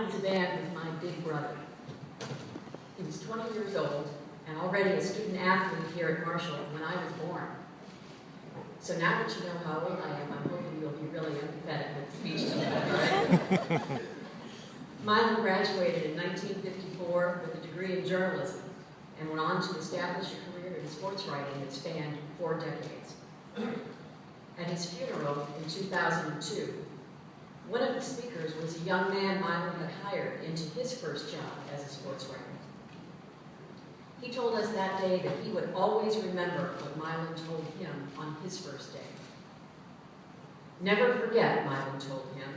Milan Zban was my big brother. He was 20 years old and already a student athlete here at Marshall when I was born. So now that you know how old I am, I'm hoping you'll be really empathetic with the speech today. Milan graduated in 1954 with a degree in journalism and went on to establish a career in sports writing that spanned 4 decades. At his funeral in 2002, one of the speakers was a young man Milan had hired into his first job as a sports writer. He told us that day that he would always remember what Milan told him on his first day. Never forget, Milan told him,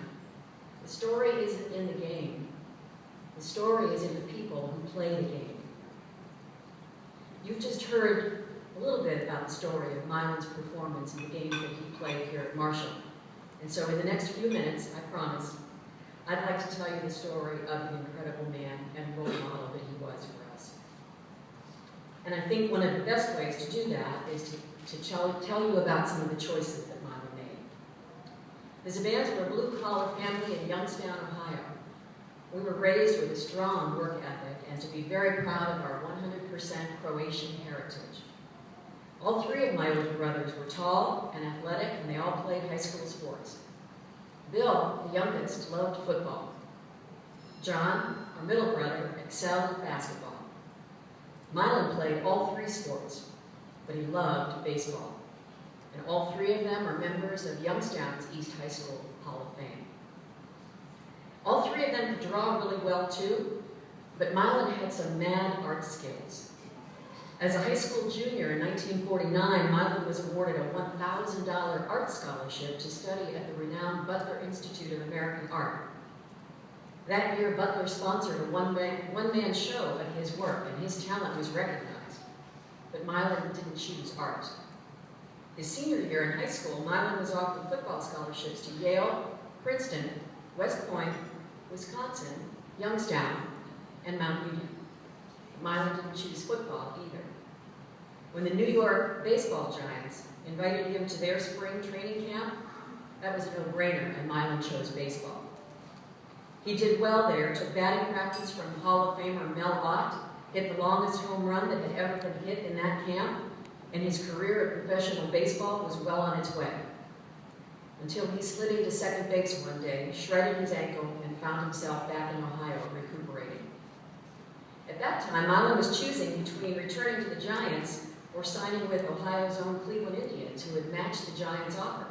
the story isn't in the game. The story is in the people who play the game. You've just heard a little bit about the story of Milan's performance in the games that he played here at Marshall. And so in the next few minutes, I promise, I'd like to tell you the story of the incredible man and role model that he was for us. And I think one of the best ways to do that is to tell you about some of the choices that Milan made. The Zbans were a blue-collar family in Youngstown, Ohio. We were raised with a strong work ethic and to be very proud of our 100% Croatian heritage. All 3 of my older brothers were tall and athletic, and they all played high school sports. Bill, the youngest, loved football. John, our middle brother, excelled at basketball. Milan played all 3 sports, but he loved baseball. And all 3 of them are members of Youngstown's East High School Hall of Fame. All 3 of them could draw really well too, but Milan had some mad art skills. As a high school junior in 1949, Milan was awarded a $1,000 art scholarship to study at the renowned Butler Institute of American Art. That year, Butler sponsored a one-man show of his work, and his talent was recognized. But Milan didn't choose art. His senior year in high school, Milan was offered football scholarships to Yale, Princeton, West Point, Wisconsin, Youngstown, and Mount Union. Milan didn't choose football either. When the New York baseball giants invited him to their spring training camp, that was a no-brainer, and Milan chose baseball. He did well there, took batting practice from Hall of Famer Mel Ott, hit the longest home run that had ever been hit in that camp, and his career at professional baseball was well on its way. Until he slid into second base one day, shredded his ankle, and found himself back in Ohio recuperating. At that time, Milan was choosing between returning to the Giants or signing with Ohio's own Cleveland Indians, who had matched the Giants' offer.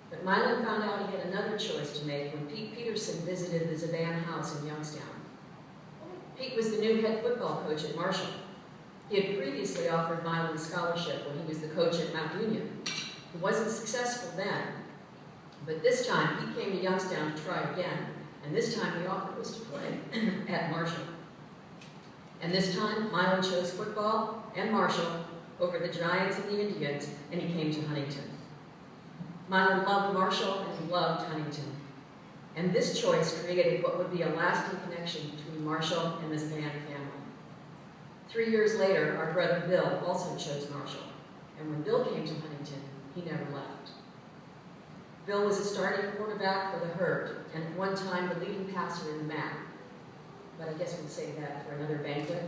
But Milan found out he had another choice to make when Pete Peterson visited the Zban house in Youngstown. Pete was the new head football coach at Marshall. He had previously offered Milan a scholarship when he was the coach at Mount Union. He wasn't successful then, but this time Pete came to Youngstown to try again, and this time the offer was to play at Marshall. And this time, Milan chose football and Marshall over the Giants and the Indians, and he came to Huntington. Milan loved Marshall and he loved Huntington. And this choice created what would be a lasting connection between Marshall and the Zban family. 3 years later, our brother Bill also chose Marshall. And when Bill came to Huntington, he never left. Bill was a starting quarterback for the Herd, and at one time the leading passer in the MAC. But I guess we'll save that for another banquet.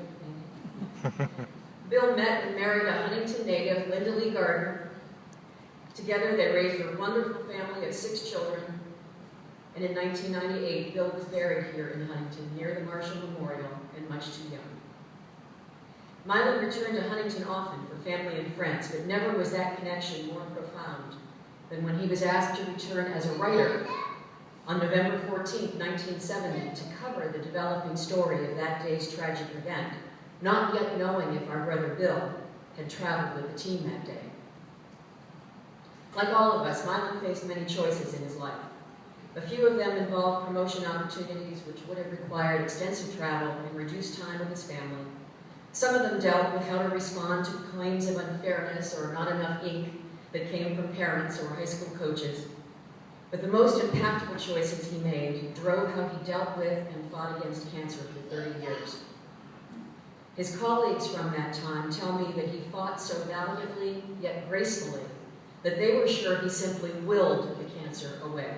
Bill met and married a Huntington native, Linda Lee Gardner. Together they raised a wonderful family of 6 children, and in 1998, Bill was buried here in Huntington near the Marshall Memorial and much too young. Milan returned to Huntington often for family and friends, but never was that connection more profound than when he was asked to return as a writer on November 14, 1970, to cover the developing story of that day's tragic event, not yet knowing if our brother Bill had traveled with the team that day. Like all of us, Milan faced many choices in his life. A few of them involved promotion opportunities which would have required extensive travel and reduced time with his family. Some of them dealt with how to respond to claims of unfairness or not enough ink that came from parents or high school coaches. But the most impactful choices he made drove how he dealt with and fought against cancer for 30 years. His colleagues from that time tell me that he fought so valiantly yet gracefully that they were sure he simply willed the cancer away.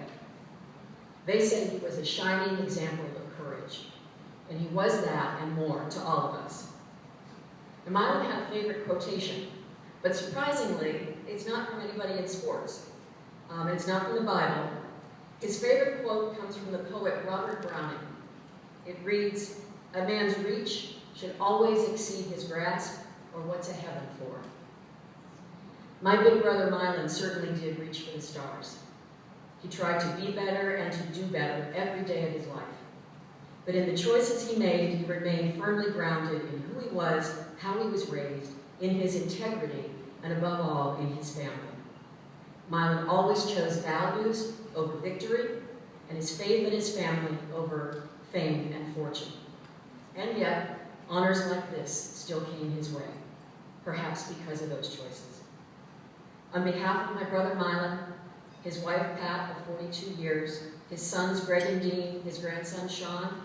They say he was a shining example of courage, and he was that and more to all of us. And Milan had a favorite quotation, but surprisingly, it's not from anybody in sports. It's not from the Bible. His favorite quote comes from the poet Robert Browning. It reads, "A man's reach should always exceed his grasp, or what's a heaven for?" My big brother Milan certainly did reach for the stars. He tried to be better and to do better every day of his life. But in the choices he made, he remained firmly grounded in who he was, how he was raised, in his integrity, and above all, in his family. Milan always chose values over victory, and his faith in his family over fame and fortune. And yet, honors like this still came his way, perhaps because of those choices. On behalf of my brother Milan, his wife Pat of 42 years, his sons Greg and Dean, his grandson Sean,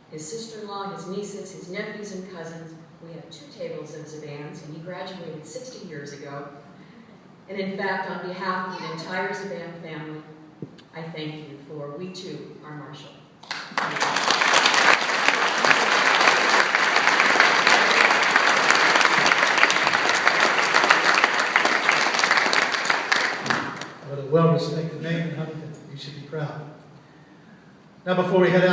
his sister-in-law, his nieces, his nephews and cousins, we have 2 tables of Zbans, and he graduated 60 years ago. And in fact, on behalf of the entire Zban family, I thank you for we too are Marshall. What a well-respected name in Huntington. You should be proud. Now, before we head out,